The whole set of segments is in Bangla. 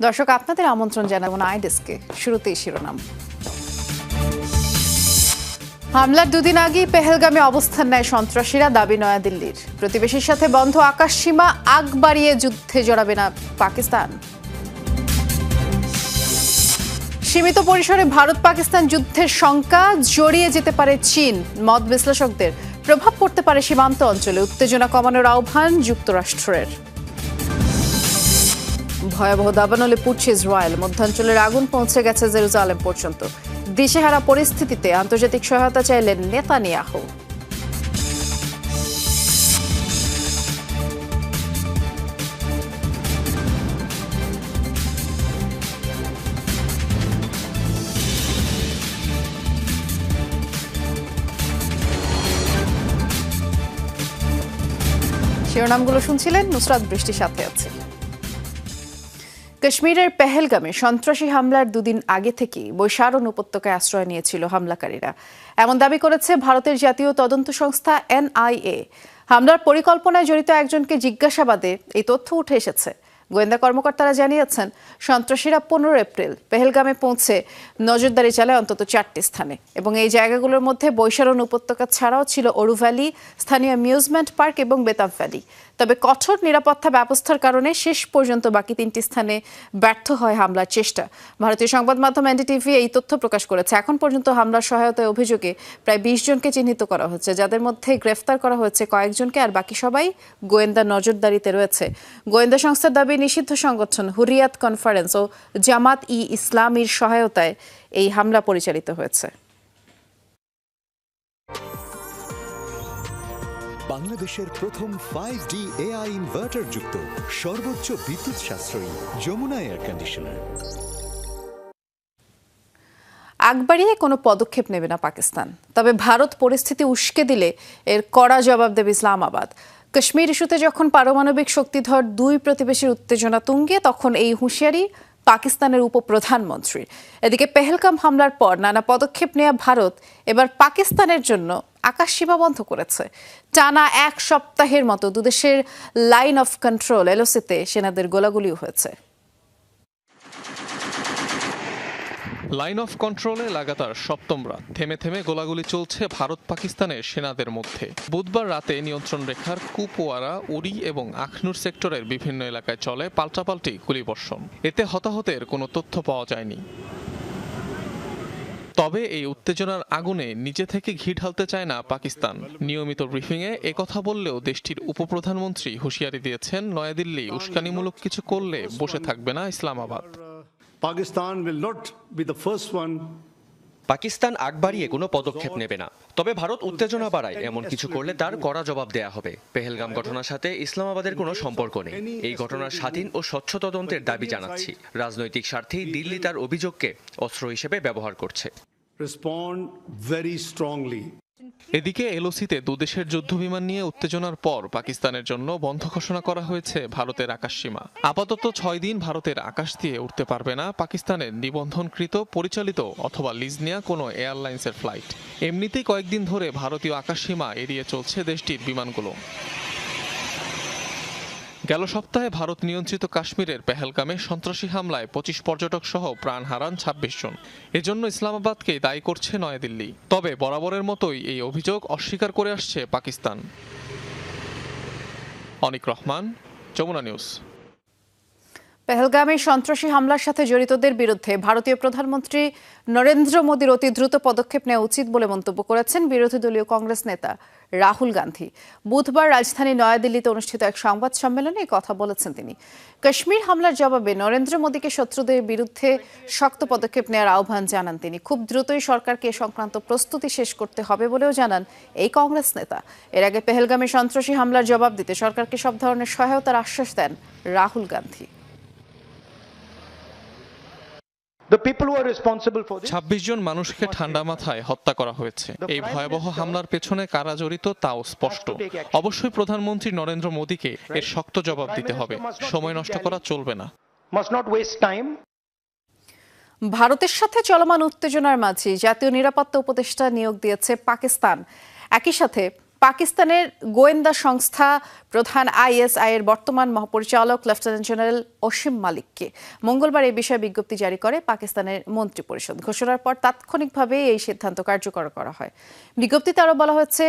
দর্শক, আপনাদের আমন্ত্রণ জানাবো আইডেস্কে। শুরুতেই শিরোনাম। হামলার দুদিন আগেই পেহেলগামে অবস্থান নেয় সন্ত্রাসীরা, দাবি নয়াদিল্লির। প্রতিবেশীর সাথে বন্ধ আকাশসীমা, আগ বাড়িয়ে যুদ্ধে জড়াবে না পাকিস্তান। সীমিত পরিসরে ভারত পাকিস্তান যুদ্ধের শঙ্কা, জড়িয়ে যেতে পারে চীন। মত বিশ্লেষকদের, প্রভাব পড়তে পারে সীমান্ত অঞ্চলে। উত্তেজনা কমানোর আহ্বান যুক্তরাষ্ট্রের। ভয়াবহ দাবানলে পুড়ছে ইসরায়েল, মধ্যাঞ্চলের আগুন পৌঁছে গেছে জেরুজালেম পর্যন্ত। দিশেহারা পরিস্থিতিতে আন্তর্জাতিক সহায়তা চাইলেন নেতানিয়াহু। শিরোনামগুলো শুনছিলেন, নুসরাত বৃষ্টির সাথে আছে। কাশ্মীরের পেহেলগামে সন্ত্রাসী হামলার দুদিন আগে থেকেই বৈশারণ উপত্যকায় আশ্রয় নিয়েছিল হামলাকারীরা, এমন দাবি করেছে ভারতের জাতীয় তদন্ত সংস্থা NIA। হামলার পরিকল্পনায় জড়িত একজনকে জিজ্ঞাসাবাদে এই তথ্য উঠে এসেছে। গোয়েন্দা কর্মকর্তারা জানিয়েছেন, সন্ত্রাসীরা 15 এপ্রিল পেহেলগামে পৌঁছে নজরদারি চালায় অন্তত 4টি স্থানে, এবং এই জায়গাগুলোর মধ্যে বৈশারণ উপত্যকা ছাড়াও ছিল অরু ভ্যালি, স্থানীয় অ্যামিউজমেন্ট পার্ক এবং বেতাব ভ্যালি। তবে কঠোর নিরাপত্তা ব্যবস্থার কারণে শেষ পর্যন্ত বাকি 3টি স্থানে ব্যর্থ হয় হামলার চেষ্টা। ভারতীয় সংবাদ মাধ্যম NDTV এই তথ্য প্রকাশ করেছে। এখন পর্যন্ত হামলার সহায়তায় অভিযোগে প্রায় 20 জনকে চিহ্নিত করা হচ্ছে, যাদের মধ্যে গ্রেফতার করা হয়েছে কয়েকজনকে, আর বাকি সবাই গোয়েন্দা নজরদারিতে রয়েছে। গোয়েন্দা সংস্থার দাবি, নিষিদ্ধ সংগঠন হুরিয়াত কনফারেন্স ও জামাত-ই-ইসলামীর সহায়তায় এই হামলা পরিচালিত হয়েছে। বাংলাদেশের প্রথম 5D AI ইনভার্টার যুক্ত সর্বোচ্চ বিদ্যুৎ সাশ্রয়ী যমুনা এয়ার কন্ডিশনার। আগ বাড়িয়ে কোনো পদক্ষেপ নেবে না পাকিস্তান, তবে ভারত পরিস্থিতি উস্কে দিলে এর কড়া জবাব দেবে ইসলামাবাদ। কাশ্মীর ইস্যুতে যখন পারমাণবিক শক্তিধর দুই প্রতিবেশীর উত্তেজনা তুঙ্গে, তখন এই হুঁশিয়ারি পাকিস্তানের উপপ্রধানমন্ত্রীর। এদিকে পেহেলগাম হামলার পর নানা পদক্ষেপ নেওয়া ভারত এবার পাকিস্তানের জন্য আকাশসীমা বন্ধ করেছে। টানা 1 সপ্তাহের মতো দুদেশের লাইন অফ কন্ট্রোল LOCতে সেনাদের গোলাগুলিও হয়েছে। লাইন অফ কন্ট্রোলে লাগাতার সপ্তম রাত থেমে থেমে গোলাগুলি চলছে ভারত পাকিস্তানের সেনাদের মধ্যে। বুধবার রাতে নিয়ন্ত্রণ রেখার কুপওয়ারা, উরি এবং আখনুর সেক্টরের বিভিন্ন এলাকায় চলে পাল্টাপাল্টি গুলিবর্ষণ। এতে হতাহতের কোনো তথ্য পাওয়া যায়নি। তবে এই উত্তেজনার আগুনে নিজে থেকে ঘি ঢালতে চায় না পাকিস্তান। নিয়মিত ব্রিফিংয়ে একথা বললেও দেশটির উপপ্রধানমন্ত্রী হুঁশিয়ারি দিয়েছেন, নয়াদিল্লি উস্কানিমূলক কিছু করলে বসে থাকবে না ইসলামাবাদ। পাকিস্তান আগ বাড়িয়ে কোনো পদক্ষেপ নেবে না, তবে ভারত উত্তেজনা বাড়ায় এমন কিছু করলে তার কড়া জবাব দেয়া হবে। পেহেলগাম ঘটনার সাথে ইসলামাবাদের কোনো সম্পর্ক নেই। এই ঘটনার স্বাধীন ও স্বচ্ছ তদন্তের দাবি জানাচ্ছি। রাজনৈতিক স্বার্থেই দিল্লি তার অভিযোগকে অস্ত্র হিসেবে ব্যবহার করছে। এদিকে LOCতে দুদেশের যুদ্ধবিমান নিয়ে উত্তেজনার পর পাকিস্তানের জন্য বন্ধ ঘোষণা করা হয়েছে ভারতের আকাশসীমা। আপাতত 6 দিন ভারতের আকাশ দিয়ে উঠতে পারবে না পাকিস্তানের নিবন্ধনকৃত, পরিচালিত অথবা লিজ নেওয়া কোনো এয়ারলাইন্সের ফ্লাইট। এমনিতেই কয়েকদিন ধরে ভারতীয় আকাশসীমা এড়িয়ে চলছে দেশটির বিমানগুলো। গেল সপ্তাহে ভারত নিয়ন্ত্রিত কাশ্মীরের পেহেলগামে সন্ত্রাসী হামলায় 25 পর্যটক সহ প্রাণ হারান 26 জন। এজন্য ইসলামাবাদকে দায়ী করছে নয়াদিল্লি। তবে বরাবরের মতোই এই অভিযোগ অস্বীকার করে আসছে পাকিস্তান। অনিক রহমান, যমুনা নিউজ। পেহেলগামে সন্ত্রাসী হামলার সাথে জড়িতদের বিরুদ্ধে ভারতীয় প্রধানমন্ত্রী নরেন্দ্র মোদীর অতি দ্রুত পদক্ষেপ নেওয়া উচিত বলে মন্তব্য করেছেন বিরোধী দলীয় কংগ্রেস নেতা রাহুল গান্ধী। বুধবার রাজধানী নয়াদিল্লিতে অনুষ্ঠিত এক সংবাদ সম্মেলনে কথা বলেছেন তিনি। কাশ্মীর হামলার জবাবে নরেন্দ্র মোদীকে শত্রুদের বিরুদ্ধে শক্ত পদক্ষেপ নেওয়ার আহ্বান জানান তিনি। খুব দ্রুতই সরকারকে এ সংক্রান্ত প্রস্তুতি শেষ করতে হবে বলেও জানান এই কংগ্রেস নেতা। এর আগে পেহেলগামে সন্ত্রাসী হামলার জবাব দিতে সরকারকে সব ধরনের সহায়তার আশ্বাস দেন রাহুল গান্ধী। 26 জন মানুষকে ঠান্ডা মাথায় হত্যা করা হয়েছে। এই ভয়াবহ হামলার পেছনে কারা জড়িত তাও স্পষ্ট। অবশ্যই প্রধানমন্ত্রী নরেন্দ্র মোদীকে এর শক্ত জবাব দিতে হবে। সময় নষ্ট করা চলবে না। ভারতের সাথে চলমান উত্তেজনার মাঝে জাতীয় নিরাপত্তা উপদেষ্টা নিয়োগ দিয়েছে পাকিস্তান। একই সাথে পাকিস্তানের গোয়েন্দা সংস্থা প্রধান ISI এর বর্তমান মহাপরিচালক লেফটেন্যান্ট জেনারেল অসীম মালিককে মঙ্গলবার এই বিষয়ে বিজ্ঞপ্তি জারি করে পাকিস্তানের মন্ত্রিপরিষদ। ঘোষণার পর তাৎক্ষণিকভাবে এই সিদ্ধান্ত কার্যকর করা হয়। বিজ্ঞপ্তিতে আরও বলা হচ্ছে,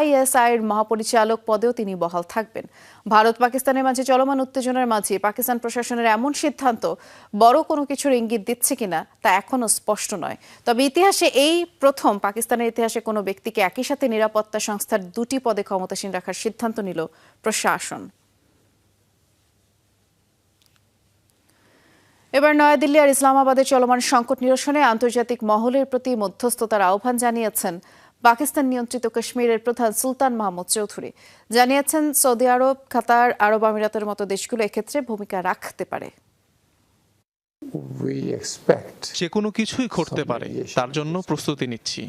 ISI এর মহাপরিচালক পদেও তিনি বহাল থাকবেন। ভারত পাকিস্তানের মাঝে চলমান উত্তেজনার মাঝে পাকিস্তান প্রশাসনের এমন সিদ্ধান্ত বড় কোনো কিছুর ইঙ্গিত দিচ্ছে কিনা তা এখনো স্পষ্ট নয়। তবে ইতিহাসে এই প্রথম পাকিস্তানের ইতিহাসে কোনো ব্যক্তিকে একই সাথে নিরাপত্তা সংস্থার দুটি পদে ক্ষমতাসীন রাখার সিদ্ধান্ত নিল প্রশাসন। এবার নয়াদিল্লি আর ইসলামাবাদের চলমান সংকট নিরসনে আন্তর্জাতিক মহলের প্রতি মধ্যস্থতার আহ্বান জানিয়েছেন পাকিস্তান নিয়ন্ত্রিত কাশ্মীরের প্রধান সুলতান মাহমুদ চৌধুরী। জানিয়েছেন, সৌদি আরব, কাতার, আরব আমিরাতের মতো দেশগুলো এক্ষেত্রে ভূমিকা রাখতে পারে। যে কোনো কিছুই ঘটতে পারে, তার জন্য প্রস্তুতি নিচ্ছি।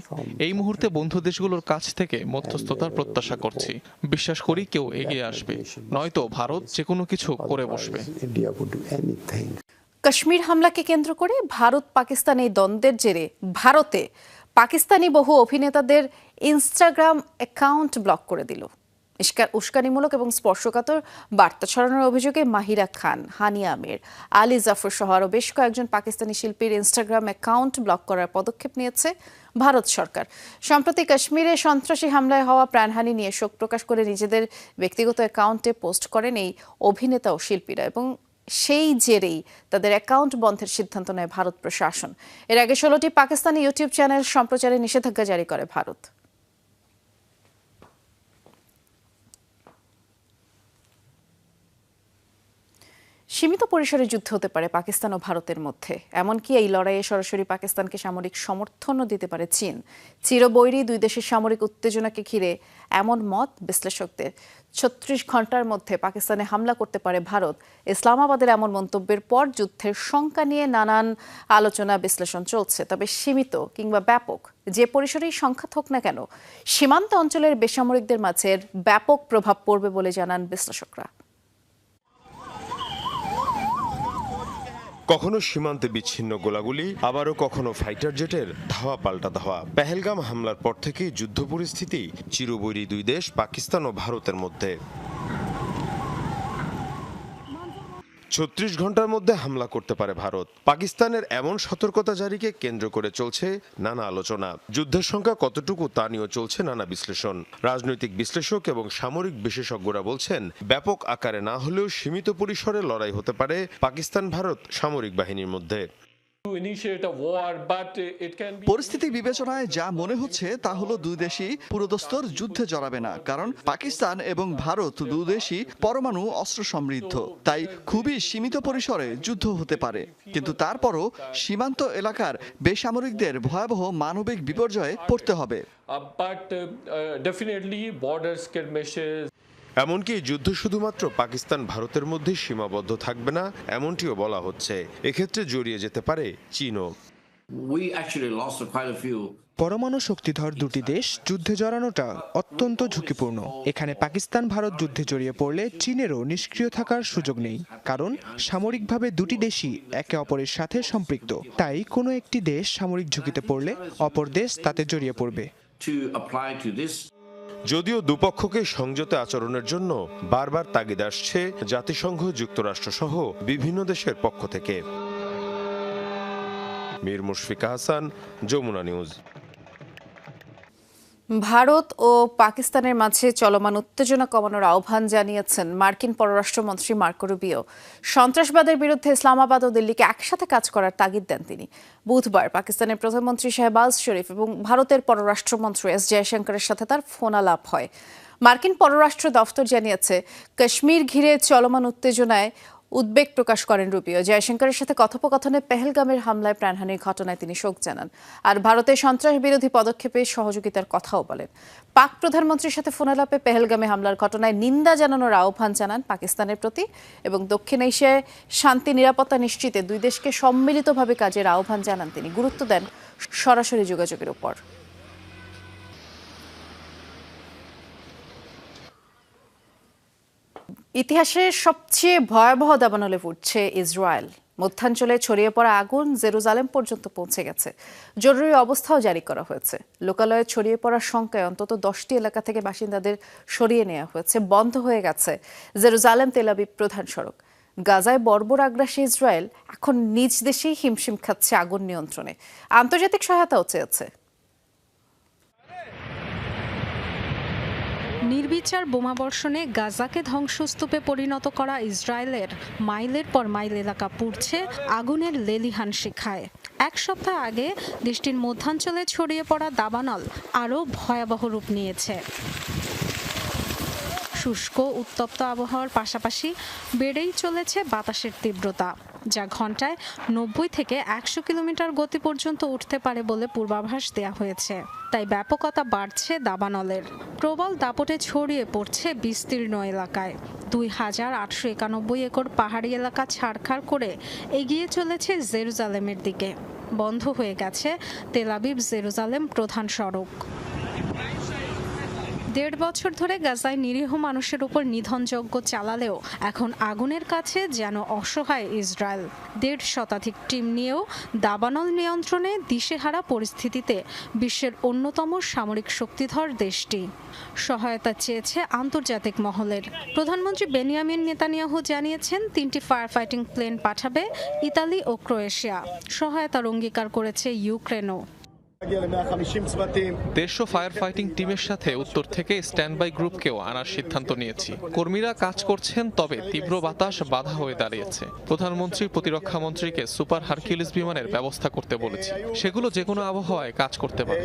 এই মুহূর্তে বন্ধু দেশগুলোর কাছ থেকে মধ্যস্থতার প্রত্যাশা করছি। বিশ্বাস করি কেউ এগিয়ে আসবে, নয়তো ভারত যে কোনো কিছু করে বসবে। কাশ্মীর হামলাকে কেন্দ্র করে ভারত পাকিস্তান এই দ্বন্দ্বের জেরে ভারতে পাকিস্তানি বহু অভিনেতাদের ইনস্টাগ্রাম অ্যাকাউন্ট ব্লক করে দিল। উস্কানিমূলক এবং স্পর্শকাতর বার্তা ছড়ানোর অভিযোগে মাহিরা খান, হানিয়া আমির, আলী জাফর সহ আরও বেশ কয়েকজন পাকিস্তানি শিল্পীর ইনস্টাগ্রাম অ্যাকাউন্ট ব্লক করার পদক্ষেপ নিয়েছে ভারত সরকার। সম্প্রতি কাশ্মীরে সন্ত্রাসী হামলায় হওয়া প্রাণহানি নিয়ে শোক প্রকাশ করে নিজেদের ব্যক্তিগত অ্যাকাউন্টে পোস্ট করেন এই অভিনেতা ও শিল্পীরা, এবং সেই জেরেই তাদের অ্যাকাউন্ট বন্ধের সিদ্ধান্ত নেয় ভারত প্রশাসন। এর আগে 16টি পাকিস্তানি ইউটিউব চ্যানেল সম্প্রচারে নিষেধাজ্ঞা জারি করে ভারত। সীমিত পরিসরে যুদ্ধ হতে পারে পাকিস্তান ও ভারতের মধ্যে, এমনকি এই লড়াইয়ে সরাসরি পাকিস্তানকে সামরিক সমর্থনও দিতে পারে চীন। চিরবৈরী দুই দেশের সামরিক উত্তেজনাকে ঘিরে এমন মত বিশ্লেষকদের। 36 ঘন্টার মধ্যে পাকিস্তানে হামলা করতে পারে ভারত। ইসলামাবাদের এমন মন্তব্যের পর যুদ্ধের শঙ্কা নিয়ে নানান আলোচনা বিশ্লেষণ চলছে। তবে সীমিত কিংবা ব্যাপক যে পরিসরেই সংঘাত হোক না কেন, সীমান্ত অঞ্চলের বেসামরিকদের মাঝে ব্যাপক প্রভাব পড়বে বলে জানান বিশ্লেষকরা। কখনো সীমান্তে বিচ্ছিন্ন গোলাগুলি, আবারও কখনো ফাইটার জেটের ধাওয়া পাল্টা ধাওয়া। পেহেলগাম হামলার পর থেকেই যুদ্ধ পরিস্থিতি চিরবৈরী দুই দেশ পাকিস্তান ও ভারতের মধ্যে। 36 ঘন্টার মধ্যে হামলা করতে পারে ভারত। পাকিস্তানের এমন সতর্কতা জারিকে কেন্দ্র করে চলছে নানা আলোচনা। যুদ্ধের সংখ্যা কতটুকু তা নিয়েও চলছে নানা বিশ্লেষণ। রাজনৈতিক বিশ্লেষক এবং সামরিক বিশেষজ্ঞরা বলছেন, ব্যাপক আকারে না হলেও সীমিত পরিসরে লড়াই হতে পারে পাকিস্তান ভারত সামরিক বাহিনীর মধ্যে। পরিস্থিতি বিবেচনায় যা মনে হচ্ছে তা হলো দুই দেশই পুরোদস্তুর যুদ্ধে জড়াবে না, কারণ পাকিস্তান এবং ভারত দুই দেশই পরমাণু অস্ত্র সমৃদ্ধ। তাই খুবই সীমিত পরিসরে যুদ্ধ হতে পারে, কিন্তু তারপরও সীমান্ত এলাকার বেসামরিকদের ভয়াবহ মানবিক বিপর্যয়ে পড়তে হবে। এমনকি যুদ্ধ শুধুমাত্র পাকিস্তান ভারতের মধ্যে সীমাবদ্ধ থাকবে না, এমনটিও বলা হচ্ছে। এক্ষেত্রে জড়িয়ে যেতে পারে চীনও। পরমাণু শক্তিধর দুটি দেশ যুদ্ধে জড়ানোটা অত্যন্ত ঝুঁকিপূর্ণ। এখানে পাকিস্তান ভারত যুদ্ধে জড়িয়ে পড়লে চীনেরও নিষ্ক্রিয় থাকার সুযোগ নেই, কারণ সামরিকভাবে দুটি দেশই একে অপরের সাথে সম্পৃক্ত। তাই কোনো একটি দেশ সামরিক ঝুঁকিতে পড়লে অপর দেশ তাতে জড়িয়ে পড়বে। যদিও দুপক্ষকে সংযত আচরণের জন্য বারবার তাগিদ আসছে জাতিসংঘ, যুক্তরাষ্ট্র সহ বিভিন্ন দেশের পক্ষ থেকে। মীর মুশফিকা হাসান, যমুনা নিউজ। ভারত ও পাকিস্তানের মাঝে চলমান উত্তেজনা কমানোর আহ্বান জানিয়েছেন মার্কিন পররাষ্ট্রমন্ত্রী মার্কো রুবিও। সন্ত্রাসবাদের বিরুদ্ধে ইসলামাবাদ ও দিল্লিকে একসাথে কাজ করার তাগিদ দেন তিনি। বুধবার পাকিস্তানের প্রধানমন্ত্রী শাহবাজ শরীফ এবং ভারতের পররাষ্ট্রমন্ত্রী এস জয়শঙ্করের সাথে তার ফোনালাপ হয়। মার্কিন পররাষ্ট্র দফতর জানিয়েছে, কাশ্মীর ঘিরে চলমান উত্তেজনায় উদ্বেগ প্রকাশ করেন রুবিও। জয়শঙ্করের সাথে কথোপকথনে পেহেলগামের হামলায় প্রাণহানির ঘটনায় তিনি শোক জানান, আর ভারতের সন্ত্রাস বিরোধী পদক্ষেপে সহযোগিতার কথাও বলেন। পাক প্রধানমন্ত্রীর সাথে ফোনালাপে পেহেলগামে হামলার ঘটনায় নিন্দা জানানোর আহ্বান জানান পাকিস্তানের প্রতি, এবং দক্ষিণ এশিয়ায় শান্তি নিরাপত্তা নিশ্চিতে দুই দেশকে সম্মিলিতভাবে কাজের আহ্বান জানান তিনি। গুরুত্ব দেন সরাসরি যোগাযোগের উপর। ইতিহাসের সবচেয়ে ভয়াবহ দাবানলে উঠছে ইসরায়েল। মধ্যাঞ্চলে ছড়িয়ে পড়া আগুন জেরুজালেম পর্যন্ত পৌঁছে গেছে। জরুরি অবস্থাও জারি করা হয়েছে। লোকালয়ে ছড়িয়ে পড়ার শঙ্কায় অন্তত 10টি এলাকা থেকে বাসিন্দাদের সরিয়ে নেওয়া হয়েছে। বন্ধ হয়ে গেছে জেরুজালেম তেল আবিব প্রধান সড়ক। গাজায় বর্বর আগ্রাসী ইসরায়েল এখন নিজ দেশেই হিমশিম খাচ্ছে আগুন নিয়ন্ত্রণে। আন্তর্জাতিক সহায়তাও চেয়েছে। নির্বিচার বোমাবর্ষণে গাজাকে ধ্বংসস্তূপে পরিণত করা ইসরায়েলের মাইলের পর মাইল এলাকা পুড়ছে আগুনের লেলিহান শিখায়। এক সপ্তাহ আগে দেশটির মধ্যাঞ্চলে ছড়িয়ে পড়া দাবানল আরও ভয়াবহ রূপ নিয়েছে। শুষ্ক উত্তপ্ত আবহাওয়ার পাশাপাশি বেড়েই চলেছে বাতাসের তীব্রতা, যা ঘন্টায় 90 থেকে 100 কিলোমিটার গতি পর্যন্ত উঠতে পারে বলে পূর্বাভাস দেওয়া হয়েছে। তাই ব্যাপকতা বাড়ছে দাবানলের। প্রবল দাপটে ছড়িয়ে পড়ছে বিস্তীর্ণ এলাকায়। 2891 একর পাহাড়ি এলাকা ছাড়খাড় করে এগিয়ে চলেছে জেরুজালেমের দিকে। বন্ধ হয়ে গেছে তেল আবিব জেরুজালেম প্রধান সড়ক। 1.5 বছর ধরে গাজায় নিরীহ মানুষের উপর নিধনযজ্ঞ চালালেও এখন আগুনের কাছে যেন অসহায় ইসরায়েল। 1.5 শতাধিক টিম নিয়েও দাবানল নিয়ন্ত্রণে দিশেহারা পরিস্থিতিতে বিশ্বের অন্যতম সামরিক শক্তিধর দেশটি সহায়তা চেয়েছে আন্তর্জাতিক মহলের। প্রধানমন্ত্রী বেনিয়ামিন নেতানিয়াহু জানিয়েছেন 3টি ফায়ার ফাইটিং প্লেন পাঠাবে ইতালি ও ক্রোয়েশিয়া। সহায়তার অঙ্গীকার করেছে ইউক্রেনও। 150 ফায়ার ফাইটিং টিমের সাথে উত্তর থেকে স্ট্যান্ড বাই গ্রুপকেও আনার সিদ্ধান্ত নিয়েছি। কর্মীরা কাজ করছেন, তবে তীব্র বাতাস বাধা হয়ে দাঁড়িয়েছে। প্রধানমন্ত্রী প্রতিরক্ষা মন্ত্রীকে সুপার হারকিউলিস বিমানের ব্যবস্থা করতে বলেছি। সেগুলো যে কোনো আবহাওয়ায় কাজ করতে পারে।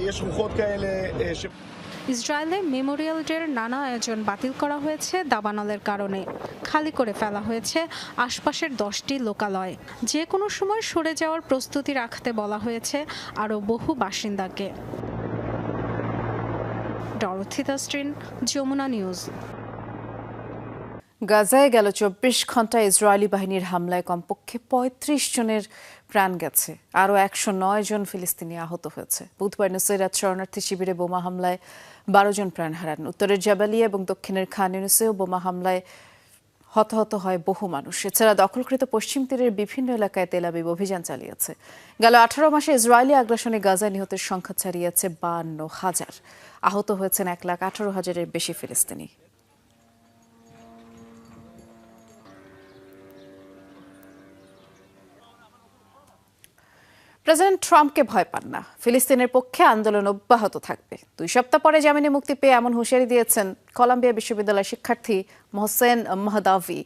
ইসরায়েলে মেমোরিয়াল ডের নানা আয়োজন বাতিল করা হয়েছে দাবানলের কারণে। খালি করে ফেলা হয়েছে আশপাশের 10টি লোকালয়। যে কোনো সময় সরে যাওয়ার প্রস্তুতি রাখতে বলা হয়েছে আরও বহু বাসিন্দাকে। ডরথি দাস্ট্রিন, যমুনা নিউজ। গাজায় গেল 24 ঘন্টায় ইসরায়েলি বাহিনীর হামলায় কমপক্ষে 35 জনের প্রাণ গেছে। আরও 109 জন ফিলিস্তিনি আহত হয়েছে। বুধবার নুসেরাত শরণার্থী শিবিরে বোমা হামলায় 12 জন প্রাণ হারান। উত্তরের জাবালিয়া এবং দক্ষিণের খান ইউনিসেও বোমা হামলায় হতাহত হয় বহু মানুষ। এছাড়া দখলকৃত পশ্চিম তীরের বিভিন্ন এলাকায় তেল আবিব অভিযান চালিয়েছে। গেল 18 মাসে ইসরায়েলি আগ্রাসনে গাজায় নিহতের সংখ্যা ছাড়িয়েছে 52,000। আহত হয়েছেন 1,18,000-এর বেশি ফিলিস্তিনি। প্রেসিডেন্ট ট্রাম্পকে ভয় পান না, ফিলিস্তিনের পক্ষে আন্দোলন অব্যাহত থাকবে। 2 সপ্তাহ পরে জামিনে মুক্তি পেয়ে এমন হুঁশিয়ারি দিয়েছেন কলম্বিয়া বিশ্ববিদ্যালয়ের শিক্ষার্থী মোহসেন মাহদাভি।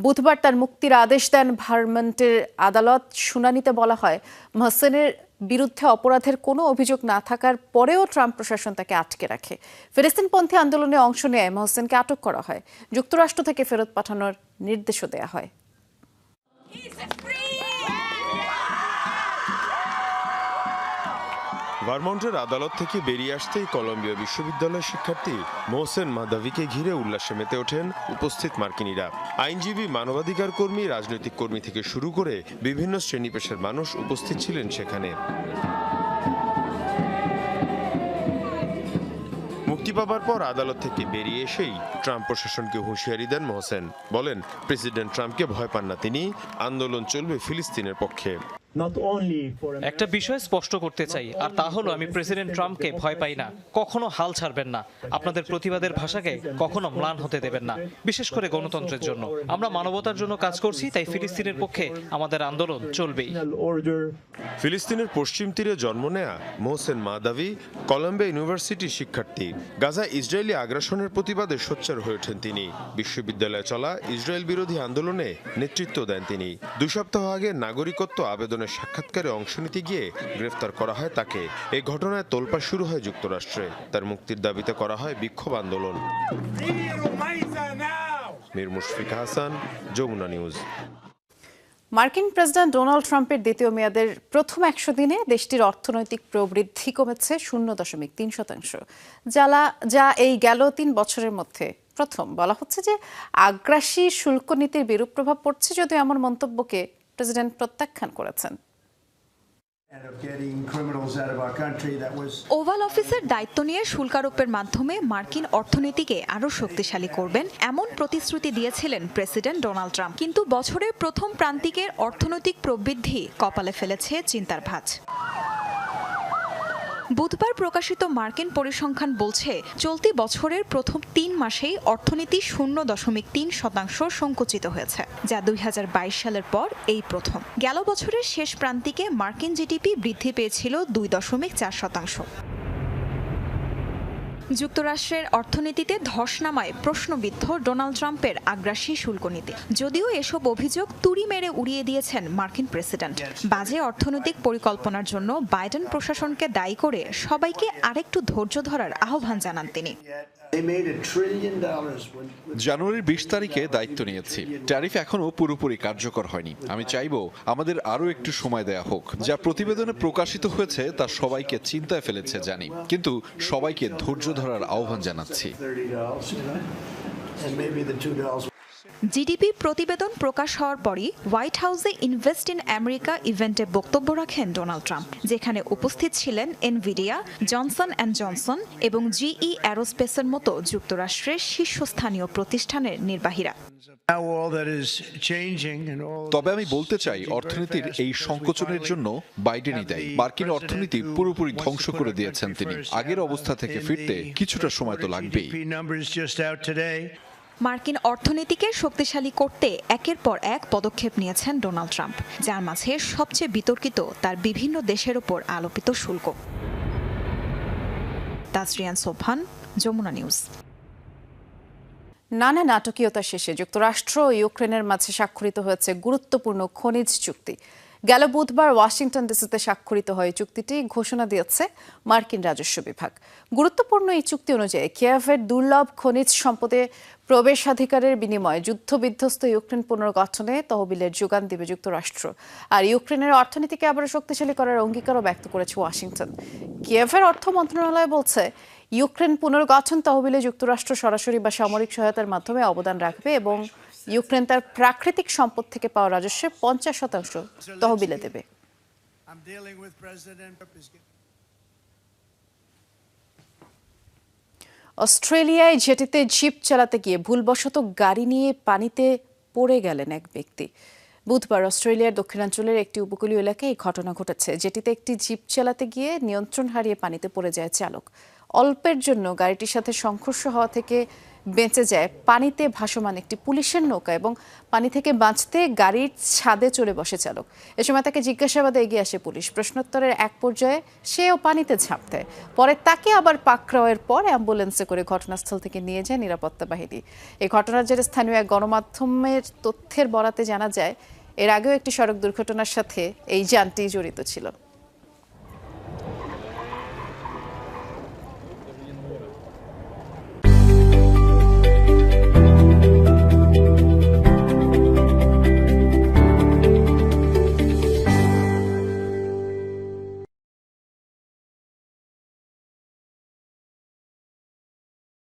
বুধবার তার মুক্তির আদেশ দেন ভারমন্টের আদালত। শুনানিতে বলা হয়, মোহসেনের বিরুদ্ধে অপরাধের কোনো অভিযোগ না থাকার পরেও ট্রাম্প প্রশাসন তাকে আটকে রাখে। ফিলিস্তিনপন্থী আন্দোলনে অংশ নেয় মোহসেনকে আটক করা হয়। যুক্তরাষ্ট্র থেকে ফেরত পাঠানোর নির্দেশও দেওয়া হয়। ভারমন্টের আদালত থেকে বেরিয়ে আসতেই কলম্বিয়া বিশ্ববিদ্যালয়ের শিক্ষার্থী মোহসেন মাহদাভিকে ঘিরে উল্লাসে মেতে ওঠেন উপস্থিত মার্কিনীরা। আইনজীবী, মানবাধিকার কর্মী, রাজনৈতিক কর্মী থেকে শুরু করে বিভিন্ন শ্রেণী পেশার মানুষ উপস্থিত ছিলেন সেখানে। মুক্তি পাবার পর আদালত থেকে বেরিয়ে এসেই ট্রাম্প প্রশাসনকে হুঁশিয়ারি দেন মোহসেন। বলেন, প্রেসিডেন্ট ট্রাম্পকে ভয় পান না তিনি, আন্দোলন চলবে ফিলিস্তিনের পক্ষে। একটা বিষয় স্পষ্ট করতে চাই, আর তা হলো আমি প্রেসিডেন্ট ট্রাম্পকে ভয় পাই না। কখনো হাল ছাড়বেন না। আপনাদের প্রতিবাদের ভাষাকে কখনো ম্লান হতে দেবেন না, বিশেষ করে গণতন্ত্রের জন্য। আমরা মানবতার জন্য কাজ করছি, তাই ফিলিস্তিনের পক্ষে আমাদের আন্দোলন চলবেই। ফিলিস্তিনের পশ্চিম তীরে জন্ম নেয়া মোহসেন মাহদাভি কলম্বিয়া ইউনিভার্সিটির শিক্ষার্থী। গাজায় ইসরায়েলি আগ্রাসনের প্রতিবাদে সোচ্চার হয়ে ওঠেন তিনি। বিশ্ববিদ্যালয়ে চলা ইসরায়েল বিরোধী আন্দোলনে নেতৃত্ব দেন তিনি। 2 সপ্তাহ আগে নাগরিকত্ব আবেদনের সাক্ষাৎকারে অংশ নিতে গিয়ে গ্রেফতার করা হয় তাকে। এই ঘটনায় তোলপাড় শুরু হয় যুক্তরাষ্ট্রে। তার মুক্তির দাবিতে করা হয় বিক্ষোভ আন্দোলন। মীর মুশফিকা হাসান, যমুনা নিউজ। মার্কিন প্রেসিডেন্ট ডোনাল্ড ট্রাম্পের দ্বিতীয় মেয়াদের প্রথম 100 দিনে দেশটির অর্থনৈতিক প্রবৃদ্ধি কমেছে 0.3%, যা এই গেল 3 বছরের মধ্যে প্রথম। বলা হচ্ছে যে আগ্রাসী শুল্ক নীতির বিরূপ প্রভাব পড়ছে, যদিও এমন মন্তব্যকে প্রেসিডেন্ট প্রত্যাখ্যান করেছেন। ওভাল অফিসের দায়িত্ব নিয়ে শুল্ক আরোপের মাধ্যমে মার্কিন অর্থনীতিকে আরও শক্তিশালী করবেন এমন প্রতিশ্রুতি দিয়েছিলেন প্রেসিডেন্ট ডোনাল্ড ট্রাম্প। কিন্তু বছরের প্রথম প্রান্তিকের অর্থনৈতিক প্রবৃদ্ধি কপালে ফেলেছে চিন্তার ভাঁজ। বুধবার প্রকাশিত মার্কিন পরিসংখ্যান বলছে চলতি বছরের প্রথম ৩ মাসেই অর্থনীতি 0.৩% সংকুচিত হয়েছে, যা ২০২২ সালের পর এই প্রথম। গেল বছরের শেষ প্রান্তিকে মার্কিন জিডিপি বৃদ্ধি পেয়েছিল ২.৪%। যুক্তরাষ্ট্রের অর্থনীতিতে ধস নামায় প্রশ্নবিদ্ধ ডোনাল্ড ট্রাম্পের আগ্রাসী শুল্ক নীতি। যদিও এসব অভিযোগ তুড়ি মেরে উড়িয়ে দিয়েছেন মার্কিন প্রেসিডেন্ট। বাজে অর্থনৈতিক পরিকল্পনার জন্য বাইডেন প্রশাসনকে দায়ী করে সবাইকে আরেকটু ধৈর্য ধরার আহ্বান জানান তিনি। জানুয়ারির ২০ তারিখে দায়িত্ব নিয়েছি। ট্যারিফ এখনো পুরোপুরি কার্যকর হয়নি। আমি চাইবো আমাদের আরো একটু সময় দেয়া হোক। যা প্রতিবেদনে প্রকাশিত হয়েছে তা সবাইকে চিন্তায় ফেলেছে জানি, কিন্তু সবাইকে ধৈর্য ধরার আহ্বান জানাচ্ছি। জিডিপি প্রতিবেদন প্রকাশ হওয়ার পরই হোয়াইট হাউসে ইনভেস্ট ইন আমেরিকা ইভেন্টে বক্তব্য রাখেন ডোনাল্ড ট্রাম্প, যেখানে উপস্থিত ছিলেন এনভিডিয়া, জনসন অ্যান্ড জনসন এবং জিই অ্যারোস্পেসের মতো যুক্তরাষ্ট্রের শীর্ষস্থানীয় প্রতিষ্ঠানের নির্বাহীরা। তবে আমি বলতে চাই, অর্থনীতির এই সংকোচনের জন্য বাইডেনই দায়ী। মার্কিন অর্থনীতি পুরোপুরি ধ্বংস করে দিয়েছেন তিনি। আগের অবস্থা থেকে ফিরতে কিছুটা সময় তো লাগবেই। মার্কিন অর্থনীতিকে শক্তিশালী করতে একের পর এক পদক্ষেপ নিয়েছেন ডোনাল্ড ট্রাম্প, যার মাঝে সবচেয়ে বিতর্কিত তার বিভিন্ন দেশের ওপর আরোপিত শুল্ক। তাজরিয়ান সোবহান, যমুনা নিউজ। নানা নাটকীয়তা শেষে যুক্তরাষ্ট্র ও ইউক্রেনের মাঝে স্বাক্ষরিত হয়েছে গুরুত্বপূর্ণ খনিজ চুক্তি। গেল বুধবার ওয়াশিংটন ডিসিতে স্বাক্ষরিত হয় চুক্তিটি ঘোষণা দিয়েছে মার্কিন রাজস্ব বিভাগ। গুরুত্বপূর্ণ এই চুক্তি অনুযায়ী কিয়েভের দুর্লভ খনিজ সম্পদে প্রবেশাধিকারের বিনিময়ে যুদ্ধবিধ্বস্ত ইউক্রেন পুনর্গঠনে তহবিলের যোগান দেবে যুক্তরাষ্ট্র। আর ইউক্রেনের অর্থনীতিকে আবারও শক্তিশালী করার অঙ্গীকারও ব্যক্ত করেছে ওয়াশিংটন। কিয়েভের অর্থ মন্ত্রণালয় বলছে, ইউক্রেন পুনর্গঠন তহবিলে যুক্তরাষ্ট্র সরাসরি বা সামরিক সহায়তার মাধ্যমে অবদান রাখবে এবং ইউক্রেন তার প্রাকৃতিক সম্পদ থেকে পাওয়া রাজস্বের 50% তহবিলে দেবে। অস্ট্রেলিয়ায় জেটিতে জিপ চালাতে গিয়ে ভুলবশত গাড়ি নিয়ে পানিতে পড়ে গেলেন এক ব্যক্তি। বুধবার অস্ট্রেলিয়ার দক্ষিণাঞ্চলের একটি উপকূলীয় এলাকায় এই ঘটনা ঘটেছে। জেটিতে একটি জিপ চালাতে গিয়ে নিয়ন্ত্রণ হারিয়ে পানিতে পড়ে যায় চালক। অল্পের জন্য গাড়িটির সাথে সংঘর্ষ হওয়া থেকে বেঁচে যায় পানিতে ভাসমান একটি পুলিশের নৌকা এবং পানি থেকে বাঁচতে গাড়ির ছাদে চড়ে বসে চালক। এ সময় তাকে জিজ্ঞাসাবাদে এগিয়ে আসে পুলিশ। প্রশ্নোত্তরের এক পর্যায়ে সেও পানিতে ঝাঁপ দেয়। পরে তাকে আবার পাকড়াওয়ের পর অ্যাম্বুলেন্সে করে ঘটনাস্থল থেকে নিয়ে যায় নিরাপত্তা বাহিনী। এই ঘটনার জেরে স্থানীয় এক গণমাধ্যমের তথ্যের বরাতে জানা যায়, এর আগেও একটি সড়ক দুর্ঘটনার সাথে এই যানটি জড়িত ছিল।